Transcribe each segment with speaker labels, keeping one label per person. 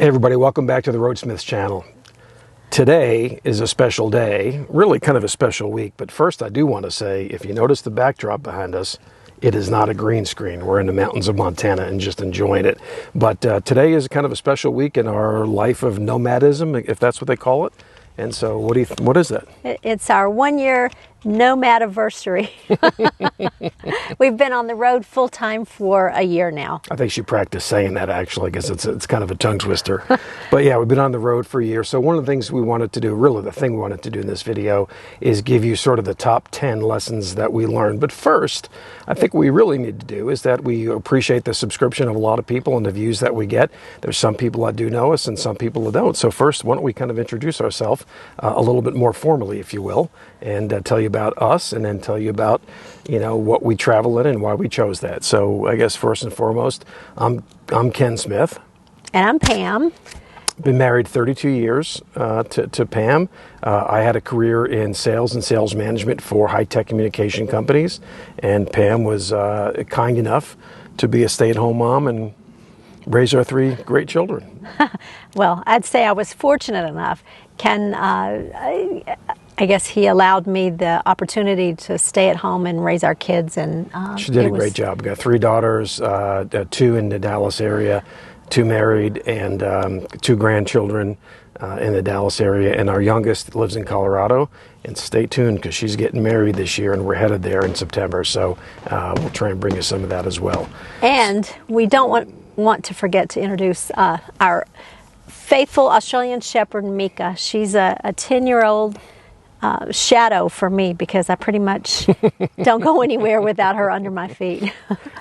Speaker 1: Hey everybody, welcome back to the RoadSMITHS channel. Today is a special day, really kind of a special week, but first I do want to say, if you notice the backdrop behind us, it is not a green screen. We're in the mountains of Montana and just enjoying it. But today is kind of a special week in our life of nomadism, if that's what they call it. And so what is that?
Speaker 2: It's our 1 year nomadiversary. We've been on the road full time for a year now.
Speaker 1: I think she practiced saying that actually, because it's kind of a tongue twister. But yeah, we've been on the road for a year. So one of the things we wanted to do, really the thing we wanted to do in this video, is give you sort of the top 10 lessons that we learned. But first, I think what we really need to do is that we appreciate the subscription of a lot of people and the views that we get. There's some people that do know us and some people that don't. So first, why don't we kind of introduce ourselves a little bit more formally, if you will, and tell you about us, and then tell you about, what we travel in and why we chose that. So I guess first and foremost, I'm Ken Smith.
Speaker 2: And I'm Pam.
Speaker 1: Been married 32 years to Pam. I had a career in sales and sales management for high-tech communication companies, and Pam was kind enough to be a stay-at-home mom and raise our 3 great children.
Speaker 2: Well, I'd say I was fortunate enough. Ken, I guess he allowed me the opportunity to stay at home and raise our kids. And
Speaker 1: she did a great job. We got 3 daughters, 2 in the Dallas area, 2 married, and 2 grandchildren in the Dallas area. And our youngest lives in Colorado. And stay tuned, because she's getting married this year, and we're headed there in September. So we'll try and bring you some of that as well.
Speaker 2: And we don't want to forget to introduce our faithful Australian Shepherd, Mika. She's a 10-year-old shadow for me, because I pretty much don't go anywhere without her under my feet.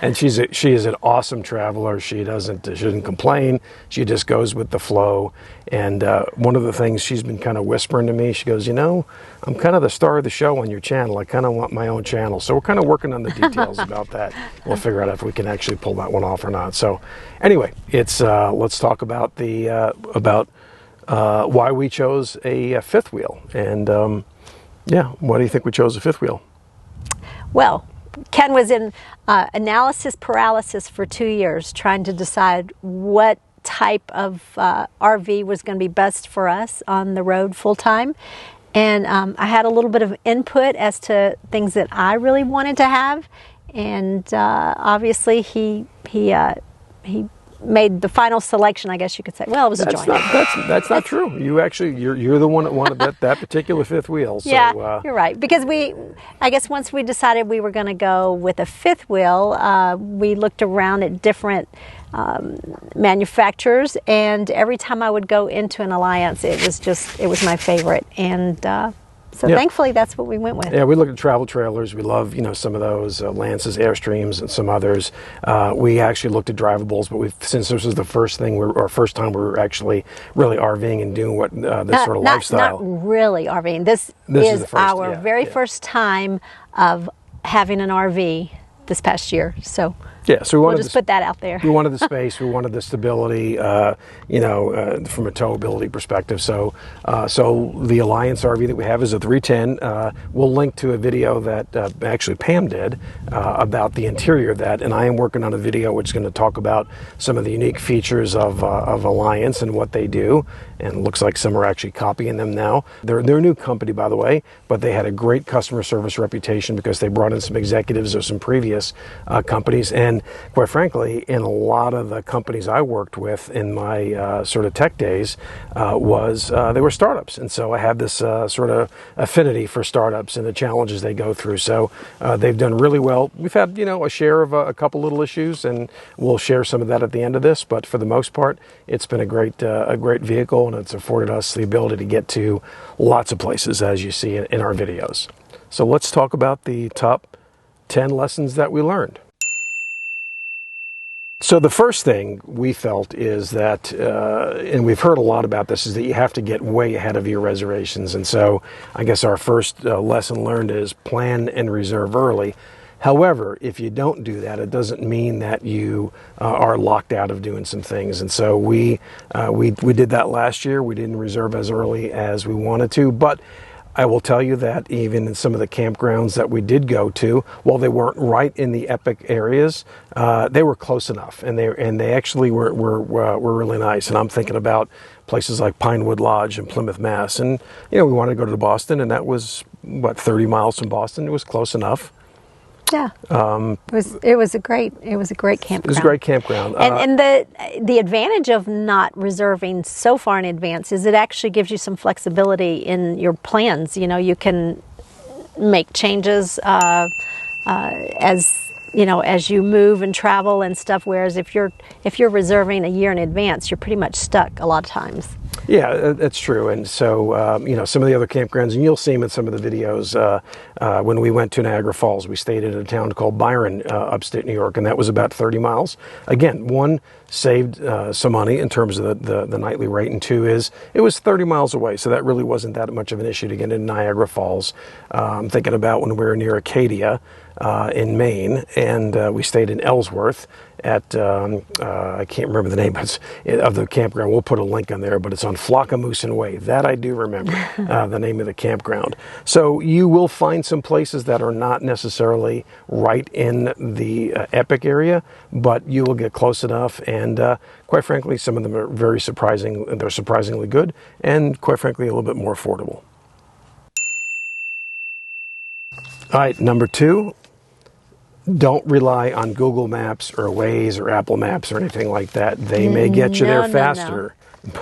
Speaker 1: And she is an awesome traveler. She doesn't complain. She just goes with the flow. And one of the things she's been kind of whispering to me, she goes, I'm kind of the star of the show on your channel. I kind of want my own channel. So we're kind of working on the details about that. We'll figure out if we can actually pull that one off or not. So anyway, let's talk about why we chose a fifth wheel. And why do you think we chose a fifth wheel?
Speaker 2: Well, Ken was in analysis paralysis for 2 years, trying to decide what type of RV was going to be best for us on the road full time. And I had a little bit of input as to things that I really wanted to have. And obviously he made the final selection, I guess you could say. Well, it was a joint.
Speaker 1: That's not true. You're the one that wanted that particular fifth wheel. So,
Speaker 2: yeah, you're right. Because I guess once we decided we were going to go with a fifth wheel, we looked around at different manufacturers, and every time I would go into an Alliance, it was my favorite. And so thankfully, that's what we went with.
Speaker 1: Yeah, we looked at travel trailers. We love, some of those, Lances, Airstreams, and some others. We actually looked at drivables, but since this was the first time we were actually really RVing and doing this sort of lifestyle.
Speaker 2: Not really RVing. This is our very first time of having an RV this past year. So so we'll just put that out there.
Speaker 1: We wanted the space, we wanted the stability, from a towability perspective. So the Alliance RV that we have is a 310. We'll link to a video that actually Pam did about the interior of that, and I am working on a video which is going to talk about some of the unique features of Alliance and what they do. And it looks like some are actually copying them now. They're a new company, by the way, but they had a great customer service reputation because they brought in some executives of some previous companies. And quite frankly, in a lot of the companies I worked with in my sort of tech days, they were startups. And so I have this sort of affinity for startups and the challenges they go through. So they've done really well. We've had, a share of a couple little issues, and we'll share some of that at the end of this. But for the most part, it's been a great vehicle, and it's afforded us the ability to get to lots of places, as you see in our videos. So let's talk about the top 10 lessons that we learned. So the first thing we felt is that, and we've heard a lot about this, is that you have to get way ahead of your reservations. And so I guess our first lesson learned is plan and reserve early. However, if you don't do that, it doesn't mean that you are locked out of doing some things. And so we did that last year. We didn't reserve as early as we wanted to, but I will tell you that even in some of the campgrounds that we did go to, while they weren't right in the epic areas, they were close enough, and they actually were really nice. And I'm thinking about places like Pinewood Lodge in Plymouth, Mass. And we wanted to go to Boston, and that was what, 30 miles from Boston. It was close enough.
Speaker 2: Yeah, it was a great campground.
Speaker 1: It was a great campground.
Speaker 2: And the advantage of not reserving so far in advance is it actually gives you some flexibility in your plans. You can make changes as you move and travel and stuff. Whereas if you're reserving a year in advance, you're pretty much stuck a lot of times.
Speaker 1: Yeah, that's true. And so, some of the other campgrounds, and you'll see them in some of the videos, when we went to Niagara Falls, we stayed in a town called Byron, upstate New York, and that was about 30 miles. Again, one, saved some money in terms of the nightly rate, and two is it was 30 miles away, so that really wasn't that much of an issue to get into Niagara Falls. I'm thinking about when we were near Acadia in Maine, and we stayed in Ellsworth at, I can't remember the name of the campground. We'll put a link on there, but it's on Flockamoose Way. That I do remember, the name of the campground. So you will find some places that are not necessarily right in the epic area, but you will get close enough, and quite frankly, some of them are very surprising. They're surprisingly good, and quite frankly, a little bit more affordable. All right, number 2. Don't rely on Google Maps or Waze or Apple Maps or anything like that. They may get you there faster,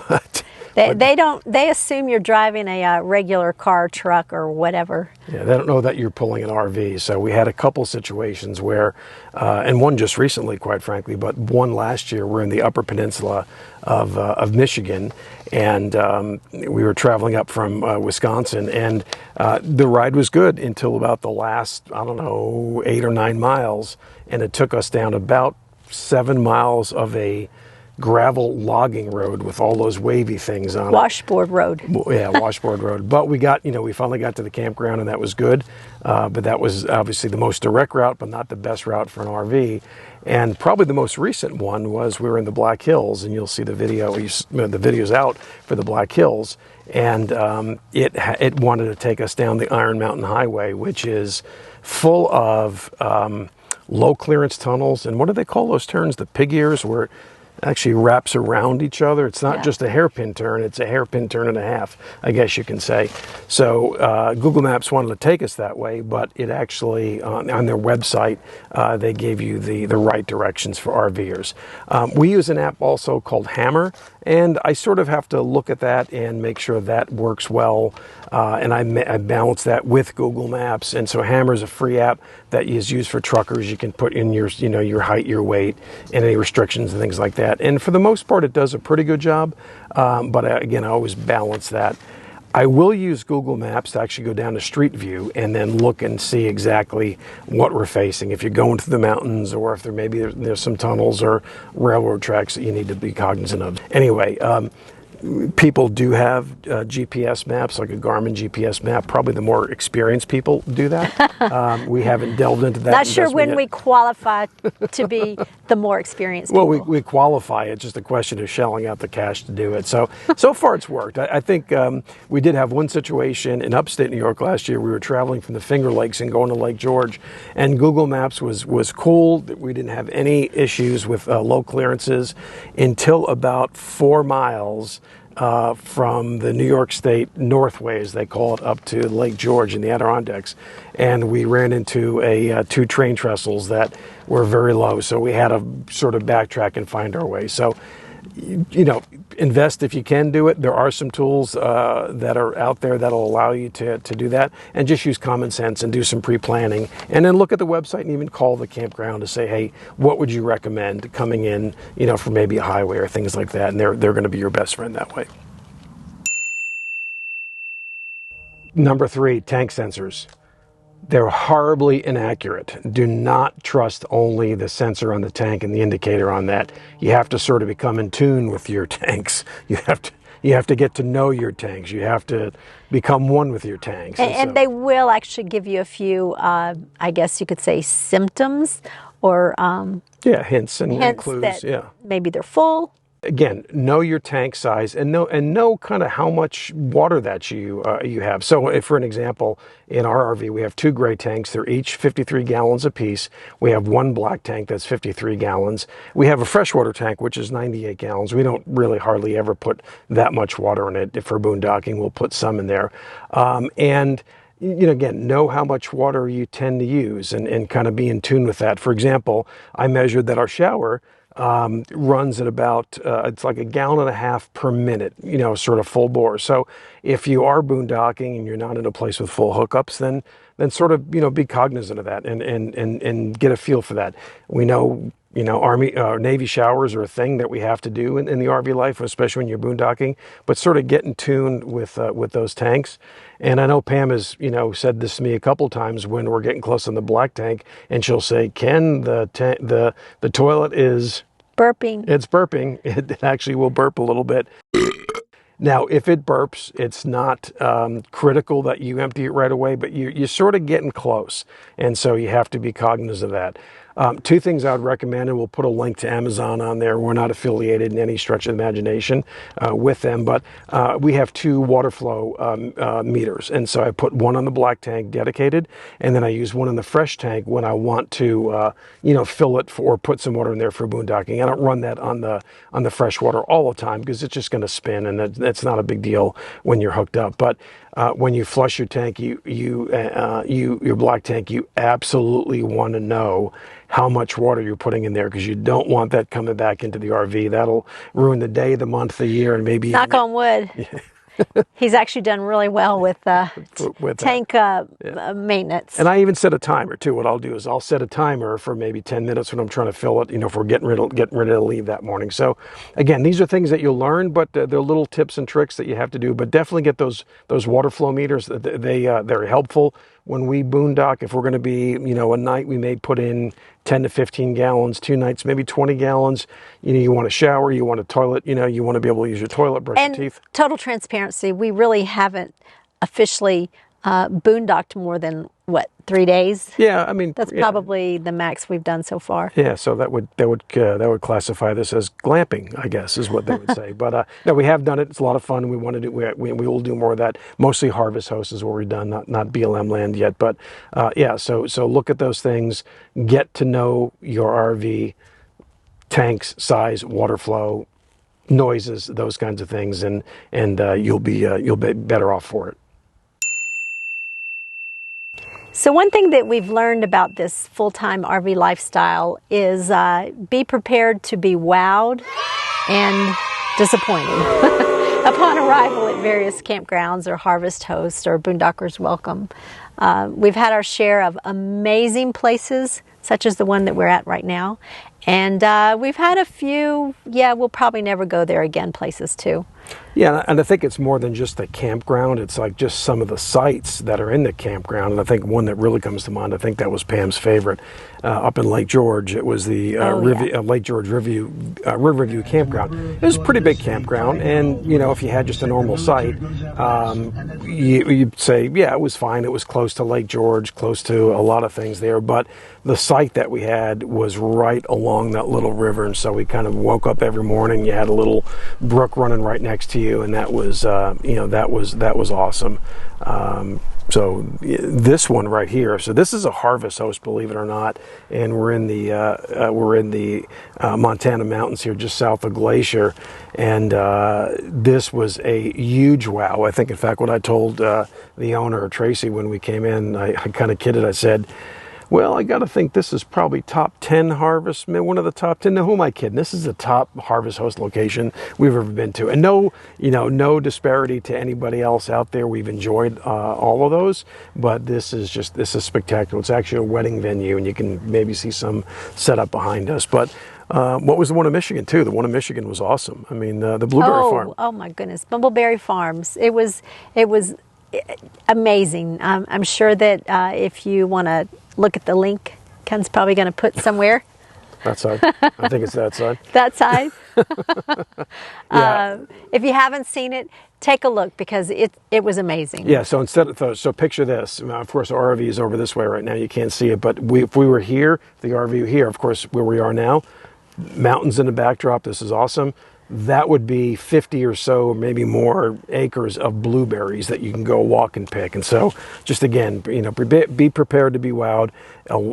Speaker 1: but
Speaker 2: they assume you're driving a regular car, truck, or whatever.
Speaker 1: Yeah, they don't know that you're pulling an RV. So we had a couple situations where, and one just recently, quite frankly, but one last year, we're in the Upper Peninsula of Michigan, and we were traveling up from Wisconsin, and the ride was good until about the last, 8 or 9 miles, and it took us down about 7 miles of a gravel logging road with all those wavy things on
Speaker 2: Washboard road.
Speaker 1: Yeah, washboard road. But we finally got to the campground, and that was good. But that was obviously the most direct route, but not the best route for an RV. And probably the most recent one was we were in the Black Hills, and you'll see the video. The video's out for the Black Hills, and it wanted to take us down the Iron Mountain Highway, which is full of low clearance tunnels. And what do they call those turns? The pig ears, where it actually wraps around each other. It's not just a hairpin turn, it's a hairpin turn and a half, I guess you can say. So Google Maps wanted to take us that way, but it actually, on their website, they gave you the right directions for RVers. We use an app also called Hammer, and I sort of have to look at that and make sure that works well. And I balance that with Google Maps. And so Hammer is a free app that is used for truckers. You can put in your height, your weight, and any restrictions and things like that. And for the most part, it does a pretty good job. But again, I always balance that. I will use Google Maps to actually go down to Street View and then look and see exactly what we're facing. If you're going through the mountains, or if there's some tunnels or railroad tracks that you need to be cognizant of. Anyway, people do have GPS maps, like a Garmin GPS map. Probably the more experienced people do that. We haven't delved into that.
Speaker 2: Not sure when we qualify to be the more experienced people.
Speaker 1: Well, we qualify. It's just a question of shelling out the cash to do it. So far it's worked. I think we did have one situation in upstate New York last year. We were traveling from the Finger Lakes and going to Lake George, and Google Maps was cool. We didn't have any issues with low clearances until about 4 miles from the New York State Northway, as they call it, up to Lake George in the Adirondacks. And we ran into 2 train trestles that were very low, so we had to sort of backtrack and find our way. So, invest if you can do it. There are some tools that are out there that'll allow you to do that, and just use common sense and do some pre-planning, and then look at the website and even call the campground to say, hey, what would you recommend coming in, for maybe a highway or things like that, and they're going to be your best friend that way. Number 3, tank sensors. They're horribly inaccurate. Do not trust only the sensor on the tank and the indicator on that. You have to sort of become in tune with your tanks. You have to get to know your tanks. You have to become one with your tanks.
Speaker 2: And they will actually give you a few, I guess you could say, symptoms or
Speaker 1: hints and clues.
Speaker 2: That maybe they're full.
Speaker 1: again, know your tank size and know kind of how much water that you have. So if, for an example, in our RV, we have 2 gray tanks. They're each 53 gallons apiece. We have 1 black tank that's 53 gallons. We have a freshwater tank, which is 98 gallons. We don't really hardly ever put that much water in it. If we're boondocking, we'll put some in there. And again, know how much water you tend to use and kind of be in tune with that. For example, I measured that our shower runs at about, it's like 1.5 gallons per minute, sort of full bore. So if you are boondocking and you're not in a place with full hookups, then sort of, be cognizant of that and get a feel for that. We know, Army, Navy showers are a thing that we have to do in the RV life, especially when you're boondocking, but sort of get in tune with those tanks. And I know Pam has, said this to me a couple times when we're getting close on the black tank, and she'll say, Ken, the toilet is
Speaker 2: burping.
Speaker 1: It's burping. It actually will burp a little bit. Now, if it burps, it's not critical that you empty it right away, but you're sort of getting close. And so you have to be cognizant of that. 2 things I would recommend, and we'll put a link to Amazon on there. We're not affiliated in any stretch of the imagination with them, but we have 2 water flow meters. And so I put one on the black tank dedicated, and then I use one in the fresh tank when I want to, fill it or put some water in there for boondocking. I don't run that on the fresh water all the time because it's just going to spin, and that's not a big deal when you're hooked up. But when you flush your tank, your black tank, you absolutely want to know how much water you're putting in there, because you don't want that coming back into the RV. That'll ruin the day, the month, the year, and maybe
Speaker 2: knock on wood. He's actually done really well with tank maintenance.
Speaker 1: And I even set a timer too. What I'll do is I'll set a timer for maybe 10 minutes when I'm trying to fill it, if we're getting ready to leave that morning. So again, these are things that you'll learn, but they're little tips and tricks that you have to do. But definitely get those water flow meters. They're helpful when we boondock. If we're going to be, a night we may put in 10 to 15 gallons, 2 nights, maybe 20 gallons. You want to shower, you want a toilet, you want to be able to use your toilet, brush your teeth.
Speaker 2: Total transparency, we really haven't officially boondocked more than, 3 days?
Speaker 1: Yeah, I mean,
Speaker 2: that's probably the max we've done so far.
Speaker 1: Yeah, so that would classify this as glamping, I guess, is what they would say. But no, we have done it. It's a lot of fun. We want to do. We will do more of that. Mostly Harvest Host is where we've done, not BLM land yet. But yeah, so look at those things. Get to know your RV, tanks, size, water flow, noises, those kinds of things, and you'll be better off for it.
Speaker 2: So one thing that we've learned about this full-time RV lifestyle is be prepared to be wowed and disappointed upon arrival at various campgrounds or Harvest Host or Boondockers Welcome. We've had our share of amazing places, such as the one that we're at right now. And we've had a few, we'll probably never go there again places too.
Speaker 1: Yeah, and I think it's more than just the campground. It's like just some of the sites that are in the campground. And I think one that really comes to mind, I think that was Pam's favorite, up in Lake George. It was the Lake George Riverview Campground. It was a pretty big campground. And, if you had just a normal site, you'd say, yeah, it was fine. It was close to Lake George, close to a lot of things there. But the site that we had was right along that little river. And so we kind of woke up every morning. You had a little brook running right next to you, and that was that was awesome. So this one right here, so this is a Harvest Host, believe it or not, and we're in the Montana mountains here, just south of Glacier, and this was a huge wow. I think, in fact, what I told the owner, Tracy, when we came in, I kind of kidded. I said, well, I got to think this is probably top 10 Harvest, one of the top 10. Now, who am I kidding? This is the top Harvest Host location we've ever been to. And no disparity to anybody else out there. We've enjoyed all of those, but this is spectacular. It's actually a wedding venue, and you can maybe see some set up behind us. But what was the one in Michigan, too? The one in Michigan was awesome. I mean, the Blueberry Farm.
Speaker 2: Oh, my goodness. Bumbleberry Farms. It was amazing. I'm sure that if you want to look at the link, Ken's probably going to put somewhere.
Speaker 1: That side. I think it's that side.
Speaker 2: That side.
Speaker 1: Yeah.
Speaker 2: If you haven't seen it, take a look, because it was amazing.
Speaker 1: Yeah. So so picture this. Of course, our RV is over this way right now. You can't see it, but if we were here, the RV here, of course, where we are now, mountains in the backdrop. This is awesome. that would be 50 or so, maybe more acres of blueberries that you can go walk and pick. And so just again, be prepared to be wowed.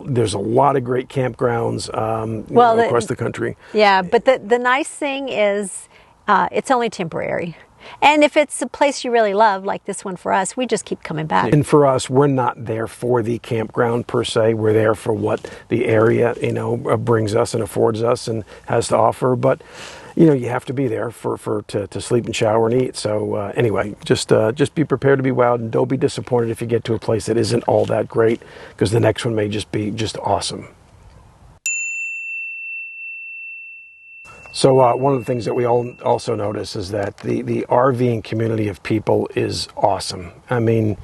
Speaker 1: There's a lot of great campgrounds across the country.
Speaker 2: Yeah, but the nice thing is it's only temporary. And if it's a place you really love, like this one for us, we just keep coming back.
Speaker 1: And for us, we're not there for the campground per se. We're there for what the area, brings us and affords us and has to offer. But, you have to be there to sleep and shower and eat. So anyway, just be prepared to be wowed, and don't be disappointed if you get to a place that isn't all that great, because the next one may just be awesome. So one of the things that we all also notice is that the RVing community of people is awesome. I mean,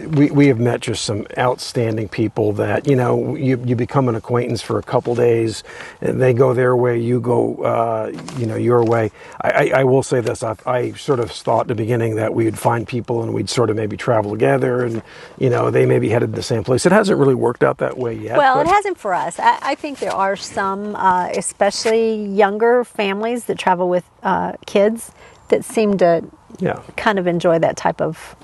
Speaker 1: we have met just some outstanding people that, you become an acquaintance for a couple days, and they go their way, you go, your way. I will say this, I sort of thought at the beginning that we'd find people and we'd sort of maybe travel together and, they may be headed to the same place. It hasn't really worked out that way yet.
Speaker 2: Well, it hasn't for us. I think there are some, especially younger families that travel with kids that seem to kind of enjoy that type of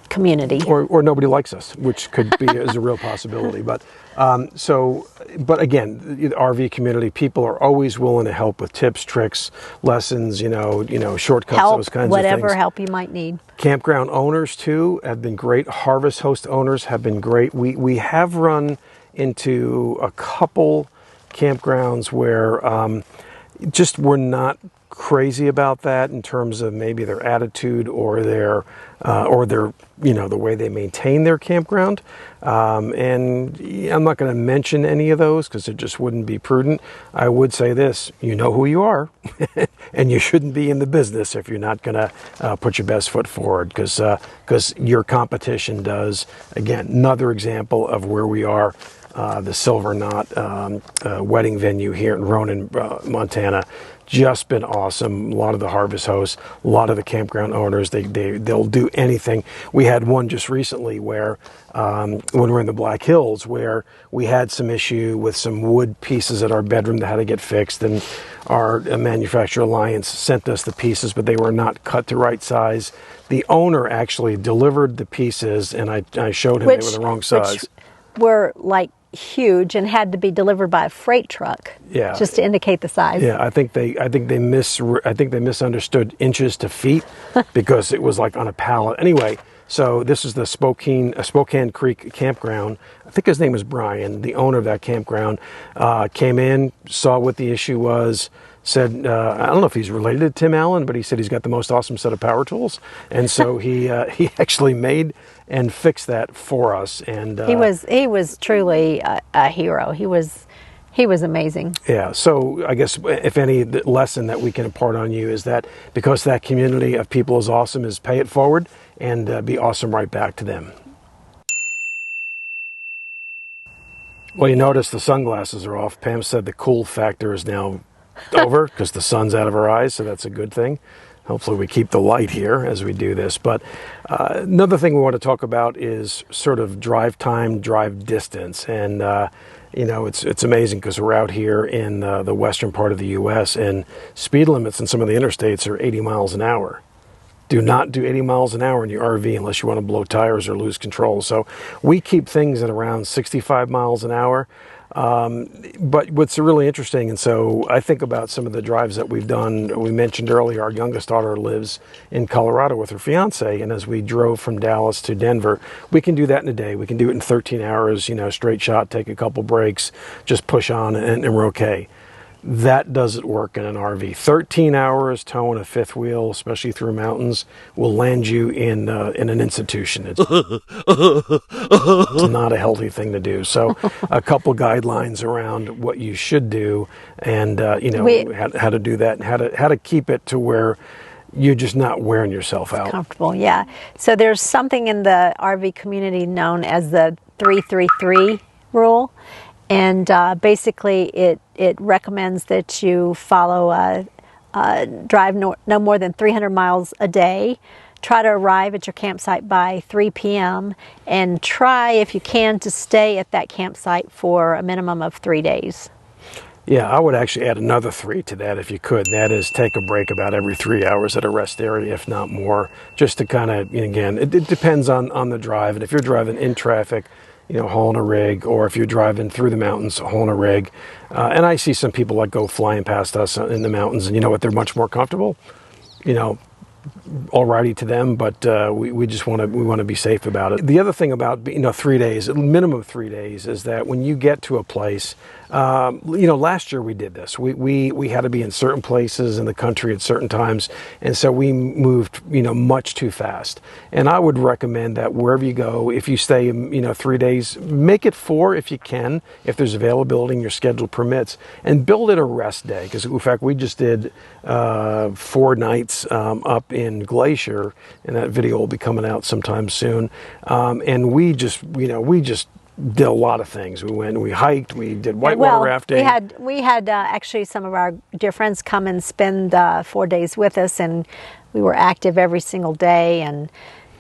Speaker 2: community,
Speaker 1: or nobody likes us, which could be is a real possibility. But but again, the RV community, people are always willing to help with tips, tricks, lessons, shortcuts,
Speaker 2: help,
Speaker 1: those kinds
Speaker 2: whatever
Speaker 1: of things.
Speaker 2: help you might need.
Speaker 1: Campground owners too have been great. Harvest host owners have been great. We have run into a couple campgrounds where just we're not crazy about that in terms of maybe their attitude or their the way they maintain their campground, and I'm not going to mention any of those because it just wouldn't be prudent. I would say this: you know who you are, and you shouldn't be in the business if you're not going to put your best foot forward, because your competition does. Again, another example of where we are. The Silver Knot wedding venue here in Ronan, Montana, just been awesome. A lot of the harvest hosts, a lot of the campground owners, they'll do anything. We had one just recently where when we were in the Black Hills, where we had some issue with some wood pieces at our bedroom that had to get fixed, and our manufacturer Alliance sent us the pieces, but they were not cut to right size. The owner actually delivered the pieces, and I showed him they were the wrong size.
Speaker 2: Were like huge and had to be delivered by a freight truck.
Speaker 1: Yeah.
Speaker 2: Just to indicate the size.
Speaker 1: Yeah, I think they misunderstood inches to feet because it was like on a pallet. Anyway, so this is the Spokane Creek campground. I think his name was Brian, the owner of that campground. Came in, saw what the issue was. Said, I don't know if he's related to Tim Allen, but he said he's got the most awesome set of power tools, and so he actually made and fixed that for us. And
Speaker 2: he was truly a hero. He was amazing.
Speaker 1: Yeah. So I guess if any lesson that we can impart on you is that because that community of people is awesome, is pay it forward and be awesome right back to them. Well, you notice the sunglasses are off. Pam said the cool factor is now over because the sun's out of our eyes, so that's a good thing. Hopefully we keep the light here as we do this. But another thing we want to talk about is sort of drive time, drive distance. And, it's amazing because we're out here in the western part of the U.S. and speed limits in some of the interstates are 80 miles an hour. Do not do 80 miles an hour in your RV unless you want to blow tires or lose control. So we keep things at around 65 miles an hour. But what's really interesting, and so I think about some of the drives that we've done. We mentioned earlier our youngest daughter lives in Colorado with her fiance, and as we drove from Dallas to Denver, we can do that in a day. We can do it in 13 hours, straight shot, take a couple breaks, just push on, and we're okay. That doesn't work in an RV. 13 hours towing a fifth wheel, especially through mountains, will land you in an institution. It's not a healthy thing to do. So a couple guidelines around what you should do and, how to do that and how to keep it to where you're just not wearing yourself out.
Speaker 2: Comfortable, yeah. So there's something in the RV community known as the 3-3-3 rule. And basically, it recommends that you follow drive no more than 300 miles a day. Try to arrive at your campsite by 3 p.m. and try, if you can, to stay at that campsite for a minimum of 3 days.
Speaker 1: Yeah, I would actually add another 3 to that if you could. And that is take a break about every 3 hours at a rest area, if not more, just to kind of, again, it depends on the drive. And if you're driving in traffic, hauling a rig, or if you're driving through the mountains, hauling a rig. And I see some people like go flying past us in the mountains, and you know what, they're much more comfortable, alrighty to them, but we just want to be safe about it. The other thing about 3 days, minimum 3 days, is that when you get to a place, last year we did this. We had to be in certain places in the country at certain times, and so we moved much too fast. And I would recommend that wherever you go, if you stay 3 days, make it 4 if you can, if there's availability and your schedule permits, and build it a rest day. Because in fact, we just did 4 nights up in Glacier, and that video will be coming out sometime soon. And we just did a lot of things. We hiked, we did whitewater rafting.
Speaker 2: We had actually some of our dear friends come and spend 4 days with us, and we were active every single day, and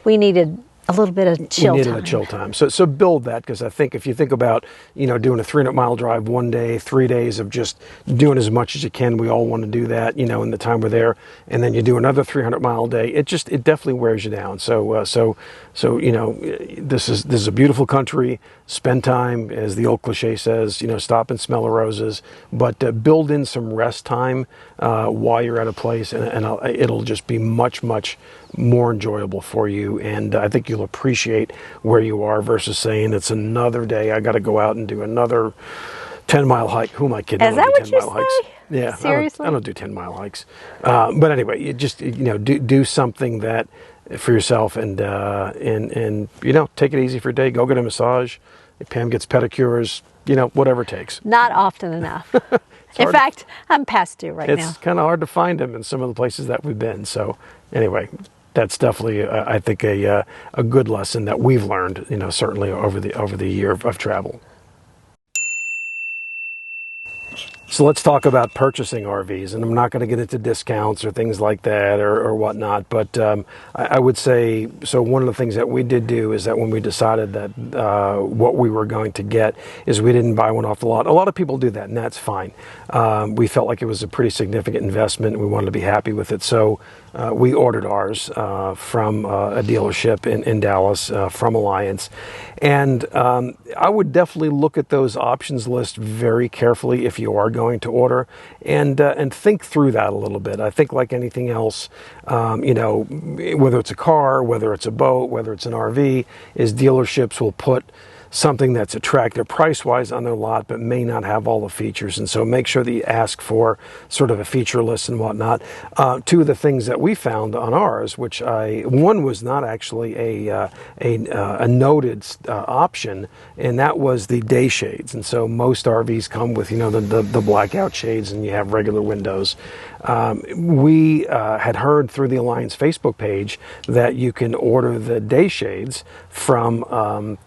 Speaker 2: we needed a little bit of chill time.
Speaker 1: We needed a chill time. So build that, because I think if you think about, doing a 300-mile drive one day, 3 days of just doing as much as you can, we all want to do that, in the time we're there, and then you do another 300-mile day, it definitely wears you down. So this is a beautiful country. Spend time, as the old cliche says, stop and smell the roses, but build in some rest time while you're at a place, and it'll just be much, much more enjoyable for you. And I think you'll appreciate where you are versus saying it's another day, I got to go out and do another 10-mile hike. Who am I kidding?
Speaker 2: Is that what you say?
Speaker 1: Yeah,
Speaker 2: seriously?
Speaker 1: I don't do 10-mile hikes. But anyway, you just do something that for yourself, and take it easy for a day. Go get a massage. If Pam gets pedicures, whatever it takes.
Speaker 2: Not often enough. In fact, I'm past due right now.
Speaker 1: It's kind of hard to find them in some of the places that we've been. So anyway, that's definitely, I think, a good lesson that we've learned, certainly over the year of travel. So let's talk about purchasing RVs, and I'm not going to get into discounts or things like that or whatnot, but I would say, so one of the things that we did do is that when we decided that what we were going to get is we didn't buy one off the lot. A lot of people do that, and that's fine. We felt like it was a pretty significant investment, and we wanted to be happy with it, so we ordered ours from a dealership in Dallas, from Alliance. And I would definitely look at those options list very carefully if you are going to order, and think through that a little bit. I think like anything else, whether it's a car, whether it's a boat, whether it's an RV, is dealerships will put something that's attractive price-wise on their lot, but may not have all the features. And so make sure that you ask for sort of a feature list and whatnot. Two of the things that we found on ours, one was not actually a noted option, and that was the day shades. And so most RVs come with, the blackout shades, and you have regular windows. We had heard through the Alliance Facebook page that you can order the day shades from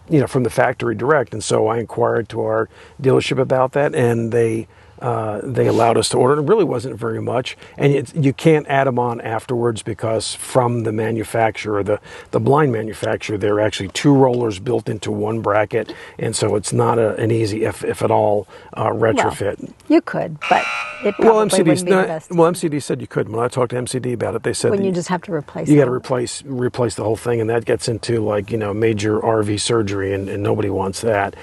Speaker 1: the factory direct, and so I inquired to our dealership about that, and they allowed us to order. It really wasn't very much, and you can't add them on afterwards, because from the manufacturer, the blind manufacturer, there are actually 2 rollers built into one bracket, and so it's not an easy, if at all, retrofit.
Speaker 2: Well, you could, but it probably wouldn't be the best.
Speaker 1: Well, MCD said you could. When I talked to MCD about it, they said
Speaker 2: when you just have to replace.
Speaker 1: You got to replace the whole thing, and that gets into major RV surgery, and nobody wants that.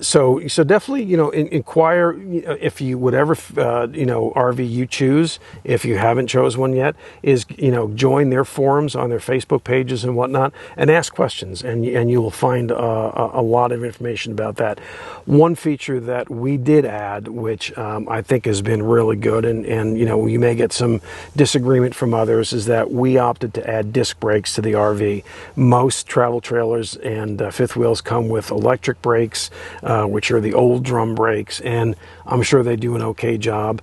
Speaker 1: So definitely inquire. If you, whatever RV you choose, if you haven't chose one yet, is join their forums on their Facebook pages and whatnot, and ask questions, and you will find a lot of information about that. One feature that we did add, which I think has been really good, and you may get some disagreement from others, is that we opted to add disc brakes to the RV. Most travel trailers and fifth wheels come with electric brakes, which are the old drum brakes, and I'm sure they do an okay job.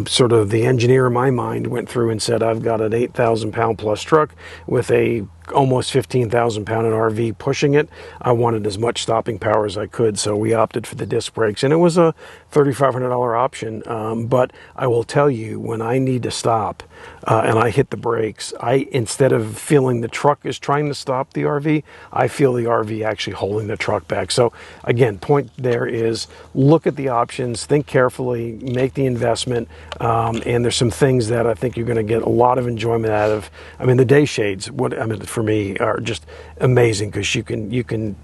Speaker 1: Sort of the engineer in my mind went through and said, I've got an 8,000 pound plus truck with a almost 15,000 pound RV pushing it, I wanted as much stopping power as I could, so we opted for the disc brakes, and it was a $3,500 option. But I will tell you, when I need to stop and I hit the brakes, instead of feeling the truck is trying to stop the RV, I feel the RV actually holding the truck back. So again, point there is look at the options, think carefully, make the investment, and there's some things that I think you're going to get a lot of enjoyment out of. I mean, the day shades, for me, are just amazing because you can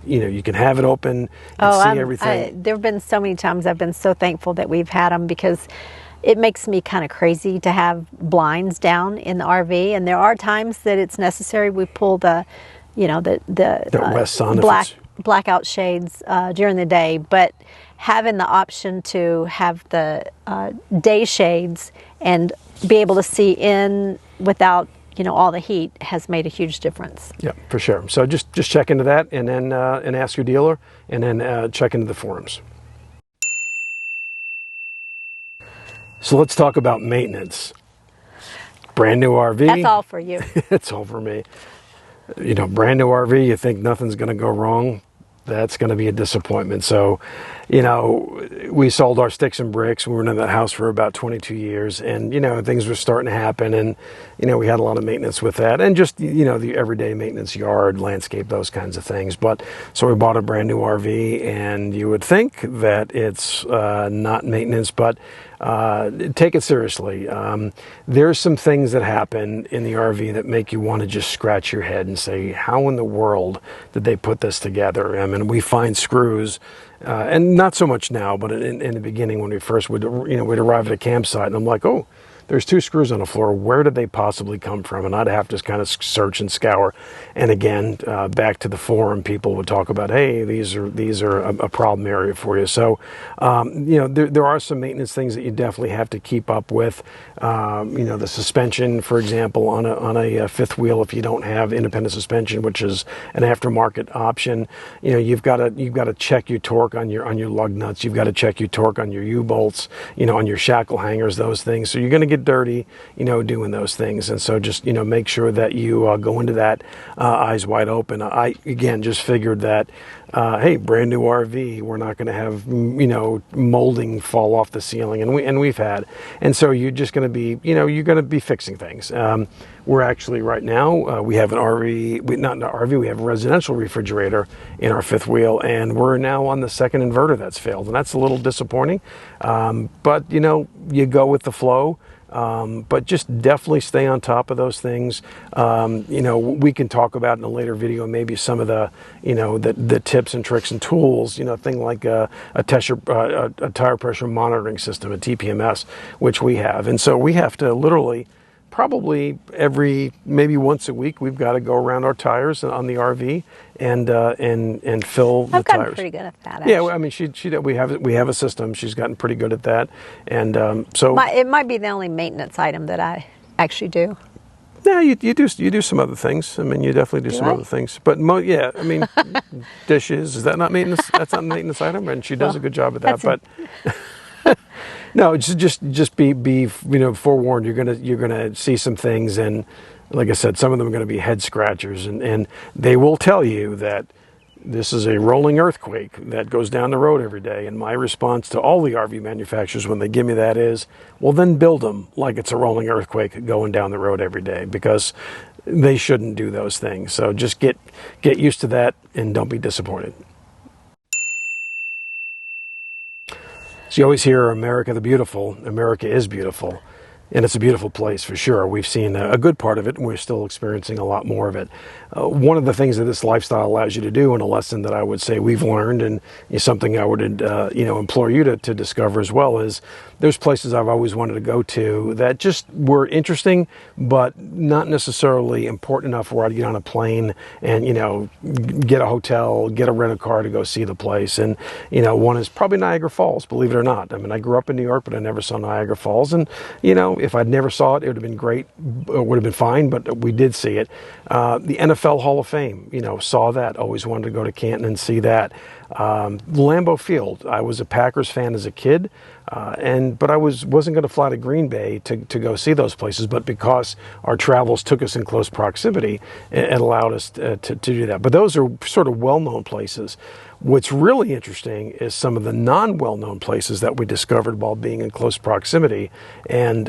Speaker 1: have it open and see everything.
Speaker 2: There have been so many times I've been so thankful that we've had them, because it makes me kind of crazy to have blinds down in the RV, and there are times that it's necessary. We pull the
Speaker 1: west sun
Speaker 2: blackout shades during the day, but having the option to have the day shades and be able to see in without all the heat has made a huge difference.
Speaker 1: Yeah, for sure. So just check into that, and then and ask your dealer, and then check into the forums. So let's talk about maintenance. Brand new RV.
Speaker 2: That's all for you.
Speaker 1: It's all for me. Brand new RV, you think nothing's going to go wrong. That's going to be a disappointment. So, we sold our sticks and bricks. We were in that house for about 22 years, and, things were starting to happen, and, we had a lot of maintenance with that, and just, the everyday maintenance, yard, landscape, those kinds of things. But so we bought a brand new RV, and you would think that it's not maintenance, but take it seriously. There's some things that happen in the RV that make you want to just scratch your head and say, how in the world did they put this together? I mean, we find screws, and not so much now, but in the beginning when we first would, we'd arrive at a campsite, and I'm like, oh, there's 2 screws on the floor. Where did they possibly come from? And I'd have to kind of search and scour. And again, back to the forum, people would talk about, hey, these are a problem area for you. So, there are some maintenance things that you definitely have to keep up with. The suspension, for example, on a fifth wheel, if you don't have independent suspension, which is an aftermarket option, you've got to check your torque on your lug nuts. You've got to check your torque on your U-bolts, on your shackle hangers, those things. So you're going to get dirty, doing those things. And so just, make sure that you go into that eyes wide open. I, again, just figured that, hey, brand new RV, we're not going to have, molding fall off the ceiling. And we've had. And so you're just going to be, you're going to be fixing things. We're actually right now, we have an RV, not an RV, we have a residential refrigerator in our fifth wheel, and we're now on the second inverter that's failed. And that's a little disappointing. But, you go with the flow. But just definitely stay on top of those things. We can talk about in a later video maybe some of the, the tips and tricks and tools, thing like a tire pressure monitoring system, a TPMS, which we have. And so we have to literally, probably maybe once a week, we've got to go around our tires on the RV and fill the tires.
Speaker 2: I've gotten pretty good at that. Actually.
Speaker 1: Yeah, I mean, we have a system. She's gotten pretty good at that, and so
Speaker 2: it might be the only maintenance item that I actually do.
Speaker 1: Yeah, you do some other things. I mean, you definitely do some other things. But yeah, I mean, dishes, is that not maintenance? That's not a maintenance item, and she does a good job at that. But no, just be forewarned. You're gonna see some things, and like I said, some of them are going to be head scratchers, and they will tell you that this is a rolling earthquake that goes down the road every day. And my response to all the RV manufacturers when they give me that is, well, then build them like it's a rolling earthquake going down the road every day, because they shouldn't do those things. So just get used to that and don't be disappointed. So you always hear America the Beautiful. America is beautiful. And it's a beautiful place for sure. We've seen a good part of it, and we're still experiencing a lot more of it. One of the things that this lifestyle allows you to do, and a lesson that I would say we've learned, and is something I would implore you to discover as well, is there's places I've always wanted to go to that just were interesting, but not necessarily important enough where I'd get on a plane and get a hotel, get a rental car to go see the place. And one is probably Niagara Falls, believe it or not. I mean, I grew up in New York, but I never saw Niagara Falls, and if I'd never saw it, it would have been great, would have been fine, but we did see it. The NFL Hall of Fame, saw that. Always wanted to go to Canton and see that. Lambeau Field. I was a Packers fan as a kid, but I wasn't going to fly to Green Bay to go see those places. But because our travels took us in close proximity, it allowed us to do that. But those are sort of well-known places. What's really interesting is some of the non-well-known places that we discovered while being in close proximity, and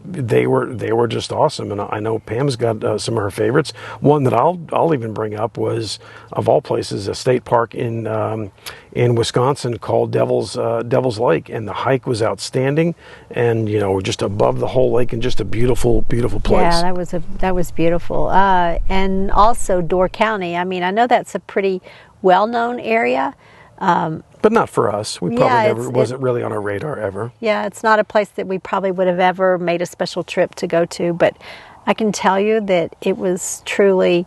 Speaker 1: they were just awesome. And I know Pam's got some of her favorites. One that I'll even bring up was, of all places, a state park in Wisconsin called Devil's Lake, and the hike was outstanding. And we're just above the whole lake, and just a beautiful, beautiful place.
Speaker 2: Yeah, that was beautiful. And also Door County. I mean, I know that's a pretty well-known area,
Speaker 1: but not for us. We probably wasn't really on our radar ever.
Speaker 2: Yeah, it's not a place that we probably would have ever made a special trip to go to. But I can tell you that it was truly,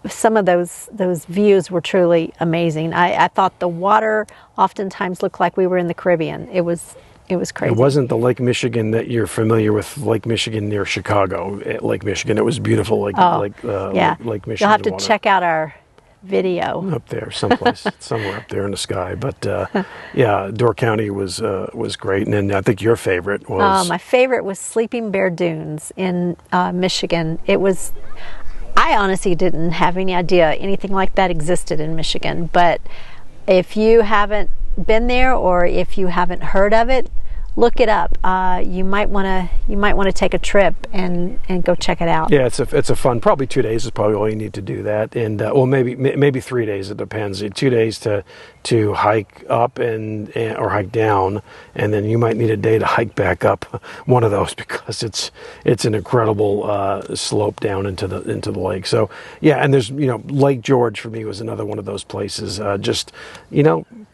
Speaker 2: some of those views were truly amazing. I thought the water oftentimes looked like we were in the Caribbean. It was crazy.
Speaker 1: It wasn't the Lake Michigan that you're familiar with, Lake Michigan near Chicago. Lake Michigan. It was beautiful. Lake Michigan.
Speaker 2: You'll have to check out our video
Speaker 1: up there someplace, somewhere up there in the sky. But Door County was great. And then I think your favorite was...
Speaker 2: my favorite was Sleeping Bear Dunes in Michigan. I honestly didn't have any idea anything like that existed in Michigan. But if you haven't been there, or if you haven't heard of it, look it up. You might want to take a trip and go check it out.
Speaker 1: Yeah, it's a fun. Probably 2 days is probably all you need to do that, and maybe 3 days. It depends. 2 days to hike up or hike down, and then you might need a day to hike back up one of those, because it's an incredible slope down into the lake. So yeah, and there's Lake George for me was another one of those places. Just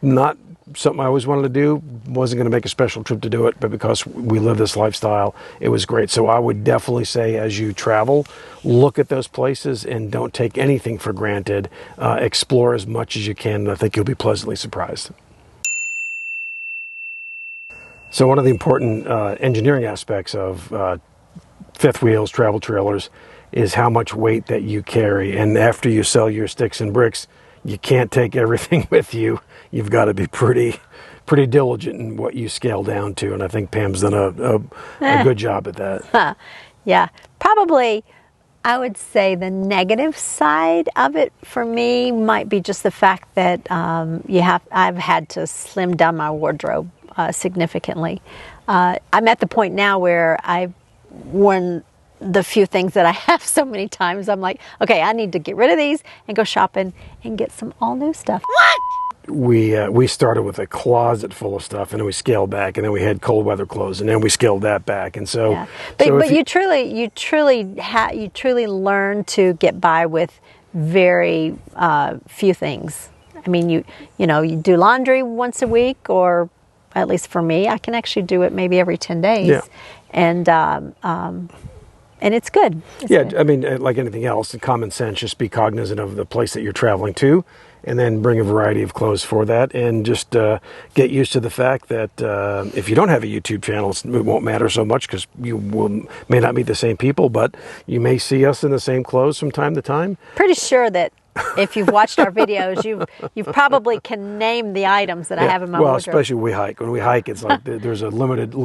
Speaker 1: not something I always wanted to do. Wasn't going to make a special trip to do it, but because we live this lifestyle, it was great. So I would definitely say, as you travel, look at those places and don't take anything for granted. Explore as much as you can, and I think you'll be pleasantly surprised. So one of the important engineering aspects of fifth wheels, travel trailers, is how much weight that you carry. And after you sell your sticks and bricks, you can't take everything with you. You've got to be pretty diligent in what you scale down to, and I think Pam's done a good job at that.
Speaker 2: Yeah, probably I would say the negative side of it for me might be just the fact that I've had to slim down my wardrobe significantly. I'm at the point now where I've worn the few things that I have so many times. I'm like, okay, I need to get rid of these and go shopping and get some all new stuff.
Speaker 1: What? We started with a closet full of stuff, and then we scaled back, and then we had cold weather clothes, and then we scaled that back, and so. Yeah.
Speaker 2: But you truly learn to get by with very few things. I mean, you do laundry once a week, or at least for me, I can actually do it maybe every 10 days.
Speaker 1: Yeah.
Speaker 2: And it's good.
Speaker 1: Good. I mean, like anything else, common sense, just be cognizant of the place that you're traveling to, and then bring a variety of clothes for that, and just get used to the fact that if you don't have a YouTube channel, it won't matter so much, because may not meet the same people, but you may see us in the same clothes from time to time.
Speaker 2: Pretty sure that if you've watched our videos, you probably can name the items that I have in my wardrobe.
Speaker 1: Especially when we hike. When we hike, it's like there's a limited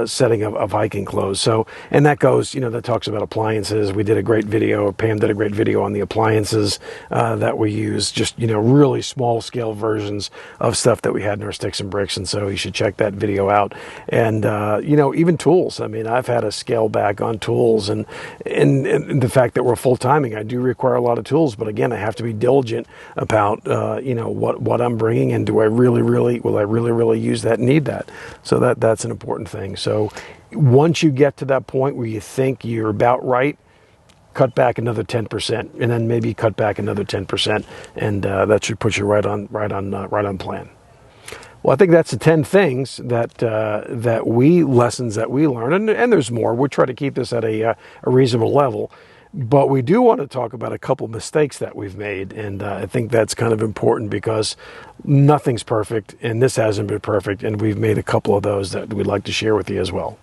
Speaker 1: setting of hiking clothes. So, and that goes, that talks about appliances. We did a great video, Pam did a great video on the appliances that we use, just, really small scale versions of stuff that we had in our sticks and bricks. And so you should check that video out. And, even tools. I mean, I've had to scale back on tools, and the fact that we're full timing, I do require a lot of tools. But again, I have to be diligent about what I'm bringing, and will I really use that and need that? So that's an important thing. So once you get to that point where you think you're about right, cut back another 10%, and then maybe cut back another 10%, and that should put you right on plan. Well, I think that's the 10 things lessons that we learn, and there's more. We'll try to keep this at a reasonable level. But we do want to talk about a couple mistakes that we've made, and I think that's kind of important, because nothing's perfect, and this hasn't been perfect, and we've made a couple of those that we'd like to share with you as well.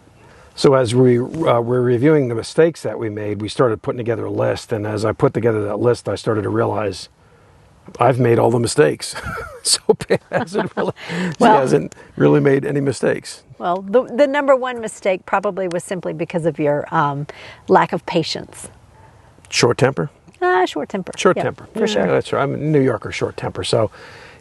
Speaker 1: So as we were reviewing the mistakes that we made, we started putting together a list. And as I put together that list, I started to realize I've made all the mistakes. So Pam hasn't really made any mistakes.
Speaker 2: Well, the number one mistake probably was simply because of your lack of patience.
Speaker 1: Short temper?
Speaker 2: Short temper.
Speaker 1: Short
Speaker 2: Yeah,
Speaker 1: temper.
Speaker 2: for sure.
Speaker 1: That's right. I'm a New Yorker, short temper. So,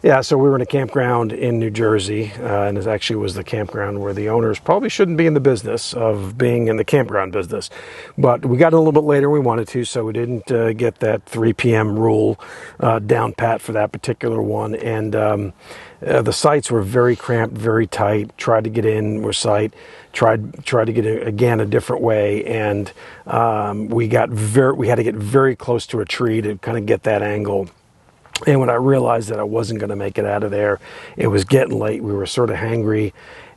Speaker 1: yeah, so we were in a campground in New Jersey, and it actually was the campground where the owners probably shouldn't be in the business of being in the campground business. But we got in a little bit later than we wanted to, so we didn't get that 3 p.m. rule down pat for that particular one. And the sites were very cramped, very tight. Tried to get in, were sight. Tried to get in again a different way, and we had to get very close to a tree to kind of get that angle. And when I realized that I wasn't going to make it out of there, it was getting late. We were sort of hangry,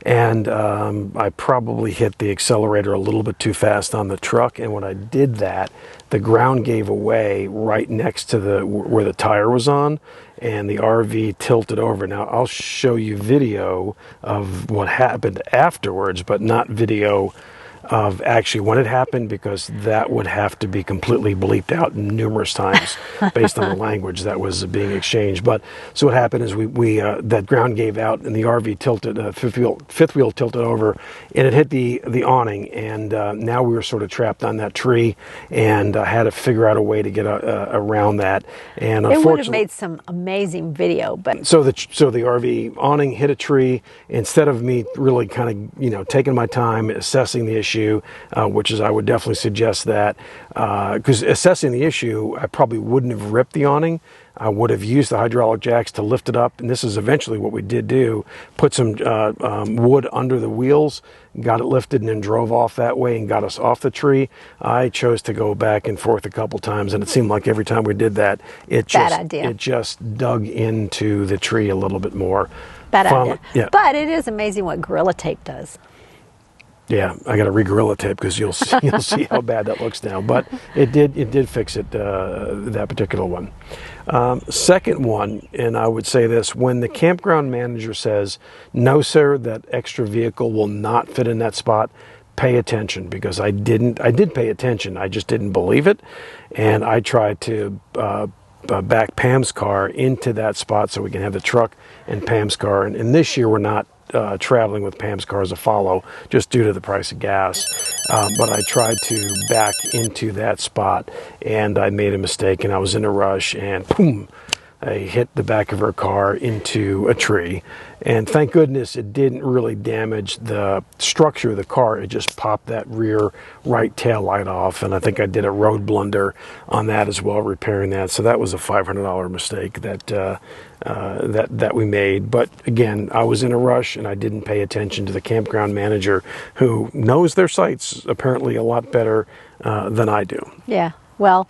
Speaker 1: and I probably hit the accelerator a little bit too fast on the truck. And when I did that, the ground gave away right next to where the tire was on, and the RV tilted over. Now, I'll show you video of what happened afterwards, but not video of actually when it happened, because that would have to be completely bleeped out numerous times based on the language that was being exchanged. But so what happened is we that ground gave out and the RV tilted, fifth wheel tilted over, and it hit the awning, and now we were sort of trapped on that tree, and I had to figure out a way to get around that. And
Speaker 2: it
Speaker 1: unfortunately,
Speaker 2: would have made some amazing video, but
Speaker 1: so the RV awning hit a tree. Instead of me really kind of taking my time assessing the issue, which is I would definitely suggest that, because assessing the issue, I probably wouldn't have ripped the awning. I would have used the hydraulic jacks to lift it up, and this is eventually what we did do, put some wood under the wheels, got it lifted, and then drove off that way and got us off the tree. I chose to go back and forth a couple times, and it seemed like every time we did that, it just dug into the tree a little bit more.
Speaker 2: Bad idea.
Speaker 1: Yeah.
Speaker 2: But it is amazing what Gorilla Tape does.
Speaker 1: Yeah, I got to re-Gorilla Tape because you'll see how bad that looks now. But it did fix it, that particular one. Second one, and I would say this: when the campground manager says, "No, sir, that extra vehicle will not fit in that spot," pay attention, because I did pay attention. I just didn't believe it, and I tried to back Pam's car into that spot so we can have the truck and Pam's car. And this year we're not traveling with Pam's car as a follow, just due to the price of gas. But I tried to back into that spot, and I made a mistake, and I was in a rush, and boom, I hit the back of her car into a tree. And thank goodness it didn't really damage the structure of the car. It just popped that rear right tail light off, and I think I did a road blunder on that as well, repairing that. So that was a $500 mistake that we made. But again, I was in a rush, and I didn't pay attention to the campground manager, who knows their sites apparently a lot better than I do.
Speaker 2: Yeah, well,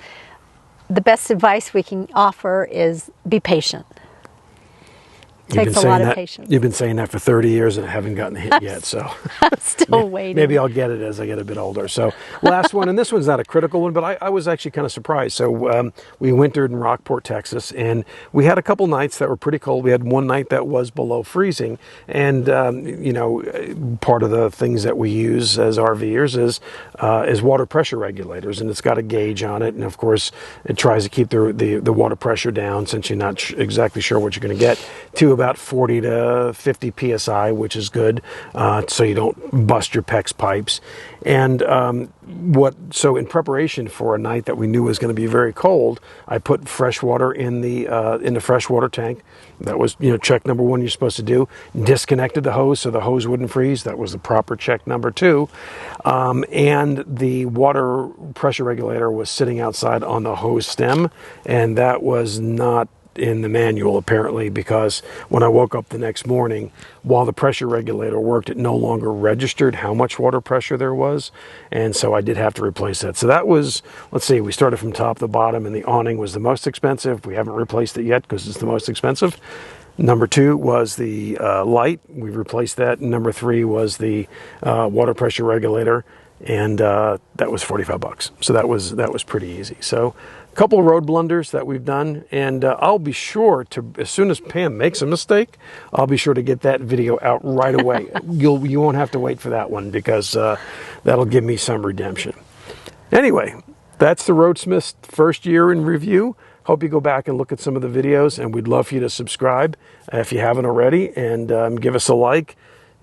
Speaker 2: the best advice we can offer is be patient. Takes a lot of patience.
Speaker 1: You've been saying that for 30 years and I haven't gotten hit yet, so
Speaker 2: I'm still waiting.
Speaker 1: Maybe I'll get it as I get a bit older. So last one, and this one's not a critical one, but I was actually kind of surprised. So we wintered in Rockport, Texas, and we had a couple nights that were pretty cold. We had one night that was below freezing, and part of the things that we use as RVers is water pressure regulators, and it's got a gauge on it, and of course it tries to keep the water pressure down, since you're not exactly sure what you're going to get, to about 40 to 50 psi, which is good, so you don't bust your PEX pipes. And so in preparation for a night that we knew was going to be very cold, I put fresh water in the freshwater tank. That was check number one you're supposed to do. Disconnected the hose so the hose wouldn't freeze. That was the proper check number two. And the water pressure regulator was sitting outside on the hose stem, and that was not in the manual apparently, because when I woke up the next morning, while the pressure regulator worked, it no longer registered how much water pressure there was, and so I did have to replace that. So that was, let's see, we started from top to bottom, and the awning was the most expensive. We haven't replaced it yet because it's the most expensive. Number two was the light. We replaced that. Number three was the water pressure regulator. and that was $45. So that was pretty easy. So a couple of road blunders that we've done, and I'll be sure to, as soon as Pam makes a mistake, I'll be sure to get that video out right away. You won't have to wait for that one, because that'll give me some redemption. Anyway, that's the Roadsmiths first year in review. Hope you go back and look at some of the videos, and we'd love for you to subscribe if you haven't already, and give us a like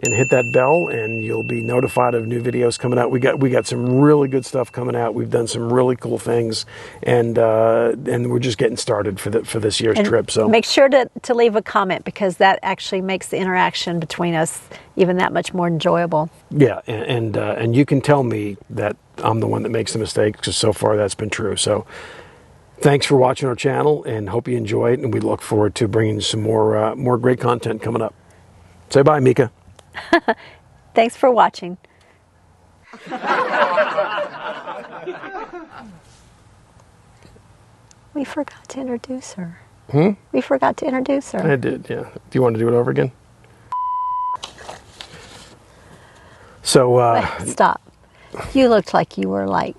Speaker 1: and hit that bell, and you'll be notified of new videos coming out. We got some really good stuff coming out. We've done some really cool things, and we're just getting started for this year's trip. So
Speaker 2: make sure to leave a comment, because that actually makes the interaction between us even that much more enjoyable.
Speaker 1: Yeah, and you can tell me that I'm the one that makes the mistakes, because so far that's been true. So thanks for watching our channel, and hope you enjoy it, and we look forward to bringing some more great content coming up. Say bye, Mika.
Speaker 2: Thanks for watching. We forgot to introduce her. We forgot to introduce her.
Speaker 1: I did, yeah. Do you want to do it over again? So
Speaker 2: Stop. You looked like you were like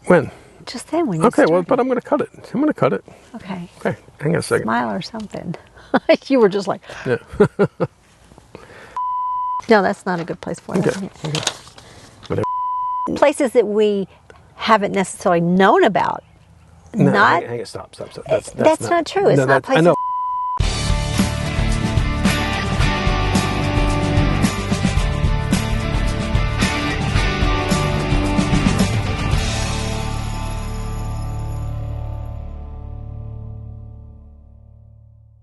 Speaker 1: when?
Speaker 2: just then when you
Speaker 1: Okay,
Speaker 2: started.
Speaker 1: well, but I'm going to cut it.
Speaker 2: Okay.
Speaker 1: Okay, hang on a second.
Speaker 2: Smile or something. You were just like,
Speaker 1: Yeah.
Speaker 2: no, that's not a good place for it.
Speaker 1: Okay. Whatever.
Speaker 2: Places that we haven't necessarily known about.
Speaker 1: No,
Speaker 2: Not.
Speaker 1: hang on, stop.
Speaker 2: That's not true. It's not
Speaker 1: I
Speaker 2: places.
Speaker 1: know.